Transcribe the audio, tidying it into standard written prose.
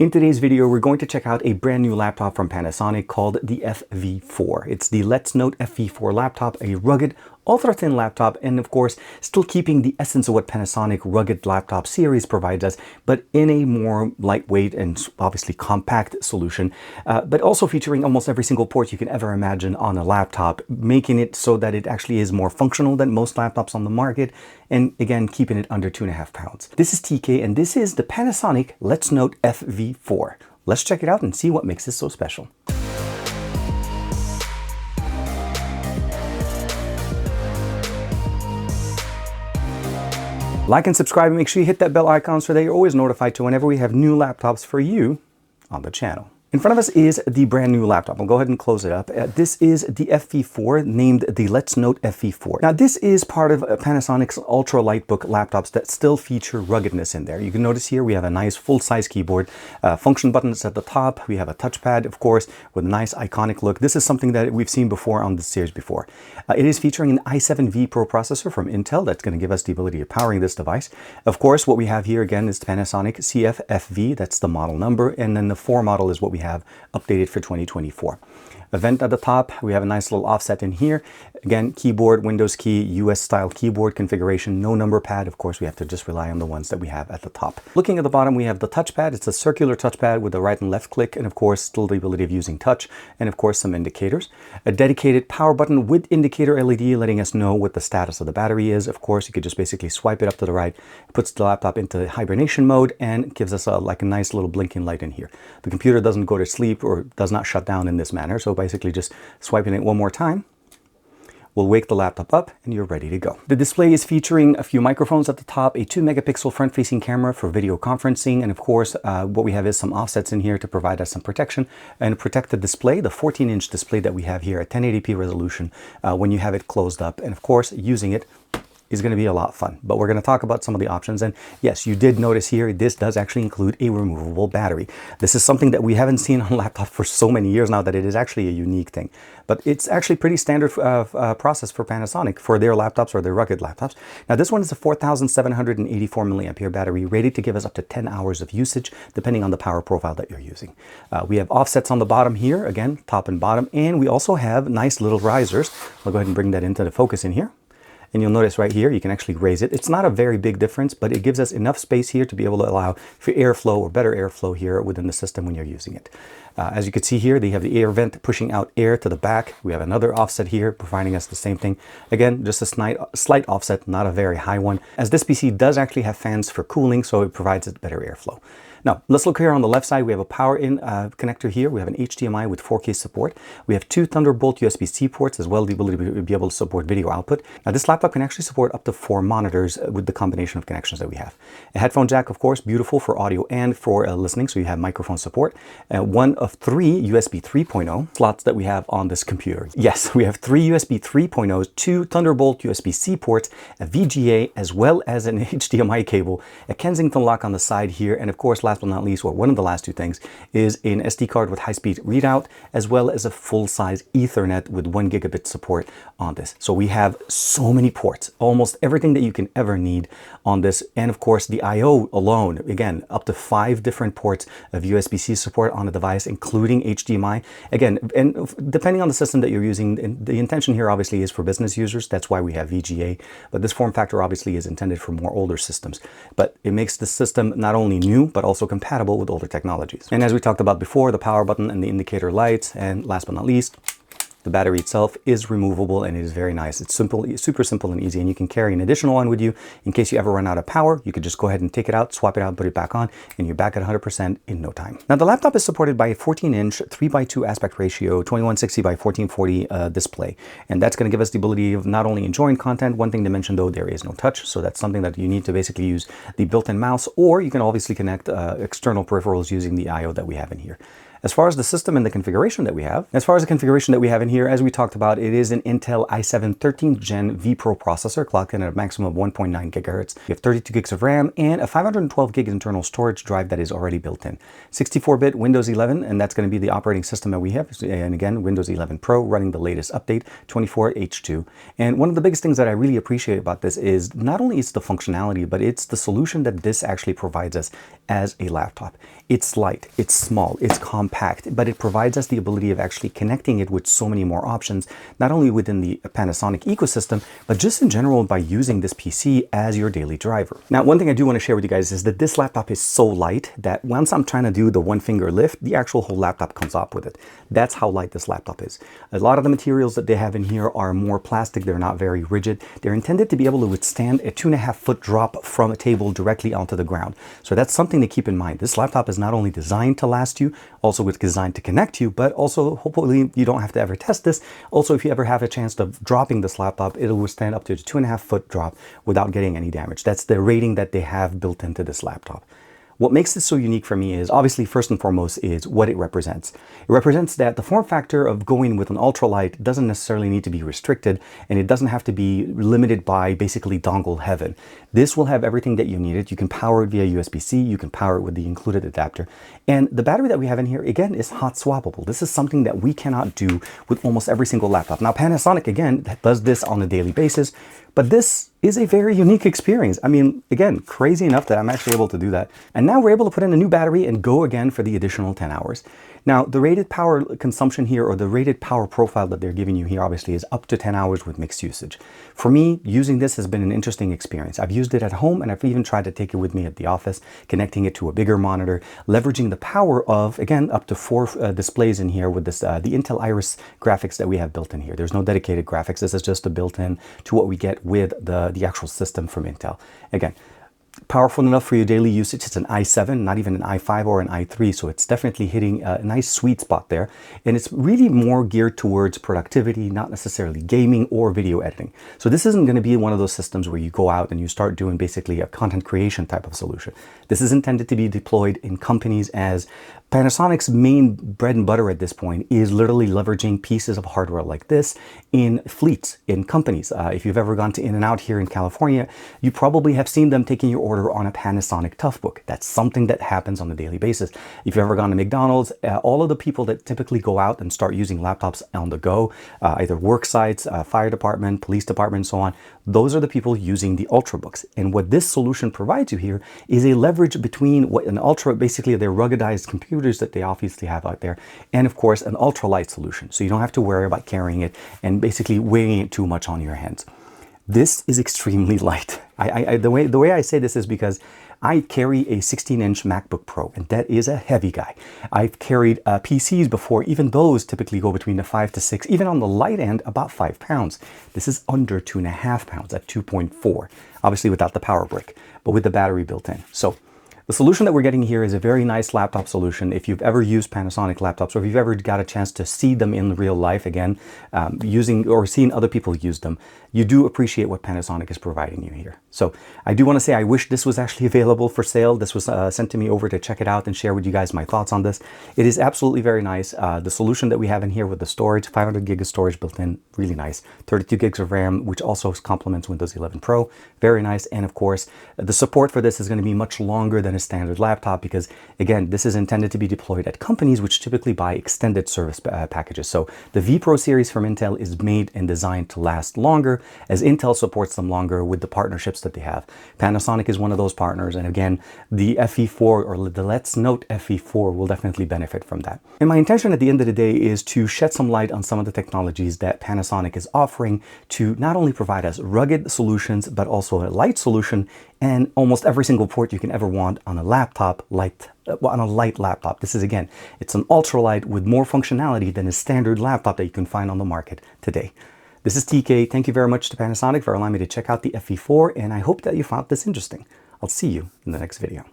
In today's video, we're going to check out a brand new laptop from Panasonic called the FV4. It's the Let's Note FV4 laptop, a rugged, ultra-thin laptop, and of course, still keeping the essence of what Panasonic rugged laptop series provides us, but in a more lightweight and obviously compact solution, but also featuring almost every single port you can ever imagine on a laptop, making it so that it actually is more functional than most laptops on the market, and again, keeping it under 2.5 pounds. This is TK, and this is the Panasonic Let's Note FV4. Let's check it out and see what makes this so special. Like and subscribe, and make sure you hit that bell icon so that you're always notified to whenever we have new laptops for you on the channel. In front of us is the brand new laptop. I'll go ahead and close it up. This is the FV4, named the Let's Note FV4. Now, this is part of Panasonic's ultra lightbook laptops that still feature ruggedness in there. You can notice here we have a nice full-size keyboard, function buttons at the top. We have a touchpad, of course, with a nice iconic look. This is something that we've seen before on this series before. It is featuring an i7 Pro processor from Intel that's going to give us the ability of powering this device. Of course, what we have here again is the Panasonic CF-FV. That's the model number, and then the 4 model is what we have updated for 2024. Event at the top, we have a nice little offset in here. Again, keyboard, Windows key, US style keyboard configuration, no number pad. Of course, we have to just rely on the ones that we have at the top. Looking at the bottom, we have the touchpad. It's a circular touchpad with the right and left click, and of course, still the ability of using touch, and of course, some indicators. A dedicated power button with indicator LED letting us know what the status of the battery is. Of course, you could just basically swipe it up to the right, puts the laptop into hibernation mode, and gives us like a nice little blinking light in here. The computer doesn't go to sleep or does not shut down in this manner, so basically just swiping it one more time will wake the laptop up and you're ready to go. The display is featuring a few microphones at the top, a 2-megapixel front-facing camera for video conferencing, and of course what we have is some offsets in here to provide us some protection and protect the display, the 14-inch display that we have here at 1080p resolution when you have it closed up, and of course using it is going to be a lot of fun. But we're going to talk about some of the options. And yes, you did notice here, this does actually include a removable battery. This is something that we haven't seen on laptop for so many years now that it is actually a unique thing. But it's actually pretty standard process for Panasonic for their laptops or their rugged laptops. Now, this one is a 4,784 milliampere battery rated to give us up to 10 hours of usage, depending on the power profile that you're using. We have offsets on the bottom here, again, top and bottom, and we also have nice little risers. I'll go ahead and bring that into the focus in here. And you'll notice right here, you can actually raise it. It's not a very big difference, but it gives us enough space here to be able to allow for airflow or better airflow here within the system when you're using it. As you can see here, they have the air vent pushing out air to the back. We have another offset here providing us the same thing. Again, just a slight offset, not a very high one, as this PC does actually have fans for cooling, so it provides it better airflow. Now, let's look here on the left side. We have a power in connector here. We have an HDMI with 4K support. We have 2 Thunderbolt USB-C ports, as well as the ability to be able to support video output. Now, this laptop can actually support up to 4 monitors with the combination of connections that we have. A headphone jack, of course, beautiful for audio and for listening, so you have microphone support. One of 3 USB 3.0 slots that we have on this computer. Yes, we have 3 USB 3.0s, 2 Thunderbolt USB-C ports, a VGA, as well as an HDMI cable, a Kensington lock on the side here, and of course, last but not least, or one of the last 2 things, is an SD card with high-speed readout, as well as a full-size Ethernet with 1 gigabit support on this. So we have so many ports, almost everything that you can ever need on this. And of course, the I/O alone, again, up to 5 different ports of USB-C support on the device, including HDMI. Again, and depending on the system that you're using, the intention here obviously is for business users. That's why we have VGA. But this form factor obviously is intended for more older systems. But it makes the system not only new, but also compatible with older technologies. And as we talked about before, the power button and the indicator lights, and last but not least, the battery itself is removable, and it is very nice. It's simple, super simple and easy, and you can carry an additional one with you in case you ever run out of power. You could just go ahead and take it out, swap it out, put it back on, and you're back at 100% in no time. Now, the laptop is supported by a 14-inch 3:2 aspect ratio, 2160 by 1440 display, and that's going to give us the ability of not only enjoying content. One thing to mention though, there is no touch, so that's something that you need to basically use the built-in mouse, or you can obviously connect external peripherals using the I/O that we have in here. As far as the system and the configuration that we have, in here, as we talked about, it is an Intel i7 13th Gen V Pro processor, clocked in at a maximum of 1.9 gigahertz. You have 32 gigs of RAM and a 512 gig internal storage drive that is already built in. 64-bit Windows 11, and that's going to be the operating system that we have. And again, Windows 11 Pro running the latest update, 24H2. And one of the biggest things that I really appreciate about this is not only is the functionality, but it's the solution that this actually provides us as a laptop. It's light, it's small, it's compact, but it provides us the ability of actually connecting it with so many more options, not only within the Panasonic ecosystem, but just in general by using this PC as your daily driver. Now, one thing I do want to share with you guys is that this laptop is so light that once I'm trying to do the one finger lift, the actual whole laptop comes up with it. That's how light this laptop is. A lot of the materials that they have in here are more plastic. They're not very rigid. They're intended to be able to withstand a 2.5-foot drop from a table directly onto the ground. So that's something to keep in mind. This laptop is not only designed to last you, also it's designed to connect you, but also hopefully you don't have to ever test this. Also, if you ever have a chance of dropping this laptop, it'll withstand up to a 2.5-foot drop without getting any damage. That's the rating that they have built into this laptop. What makes this so unique for me is obviously first and foremost is what it represents. It represents that the form factor of going with an ultralight doesn't necessarily need to be restricted, and it doesn't have to be limited by basically dongle heaven. This will have everything that you need. You can power it via USB-C, you can power it with the included adapter. And the battery that we have in here, again, is hot swappable. This is something that we cannot do with almost every single laptop. Now, Panasonic, again, does this on a daily basis, but this is a very unique experience. I mean, again, crazy enough that I'm actually able to do that. And now we're able to put in a new battery and go again for the additional 10 hours. Now, the rated power consumption here, or the rated power profile that they're giving you here, obviously is up to 10 hours with mixed usage. For me, using this has been an interesting experience. I've used it at home, and I've even tried to take it with me at the office, connecting it to a bigger monitor, leveraging the power of, again, up to 4 displays in here with this, the Intel Iris graphics that we have built in here. There's no dedicated graphics. This is just a built-in to what we get with the actual system from Intel. Again, powerful enough for your daily usage. It's an i7, not even an i5 or an i3, so it's definitely hitting a nice sweet spot there. And it's really more geared towards productivity, not necessarily gaming or video editing. So this isn't going to be one of those systems where you go out and you start doing basically a content creation type of solution. This is intended to be deployed in companies, as Panasonic's main bread and butter at this point is literally leveraging pieces of hardware like this in fleets, in companies. If you've ever gone to In-N-Out here in California, you probably have seen them taking your order on a Panasonic Toughbook. That's something that happens on a daily basis. If you've ever gone to McDonald's, all of the people that typically go out and start using laptops on the go, either work sites, fire department, police department, and so on, those are the people using the Ultrabooks. And what this solution provides you here is a leverage between what an Ultra, basically their ruggedized computers that they obviously have out there, and of course an ultralight solution. So you don't have to worry about carrying it and basically weighing it too much on your hands. This is extremely light. The way I say this is because I carry a 16-inch MacBook Pro, and that is a heavy guy. I've carried PCs before. Even those typically go between the 5 to 6, even on the light end, about 5 pounds. This is under 2.5 pounds at 2.4, obviously without the power brick, but with the battery built in. So the solution that we're getting here is a very nice laptop solution. If you've ever used Panasonic laptops, or if you've ever got a chance to see them in real life, again, using or seeing other people use them, you do appreciate what Panasonic is providing you here. So I do want to say I wish this was actually available for sale. This was sent to me over to check it out and share with you guys my thoughts on this. It is absolutely very nice. The solution that we have in here with the storage, 500 gig of storage built in, really nice. 32 gigs of RAM, which also complements Windows 11 Pro, very nice. And of course, the support for this is going to be much longer than a standard laptop, because again, this is intended to be deployed at companies which typically buy extended service packages. So the V Pro series from Intel is made and designed to last longer, as Intel supports them longer with the partnerships that they have. Panasonic is one of those partners, and again, the FV4 or the Let's Note FV4 will definitely benefit from that. And my intention at the end of the day is to shed some light on some of the technologies that Panasonic is offering to not only provide us rugged solutions, but also a light solution and almost every single port you can ever want on a laptop, on a light laptop. This is, again, it's an ultralight with more functionality than a standard laptop that you can find on the market today. This is TK. Thank you very much to Panasonic for allowing me to check out the FV4, and I hope that you found this interesting. I'll see you in the next video.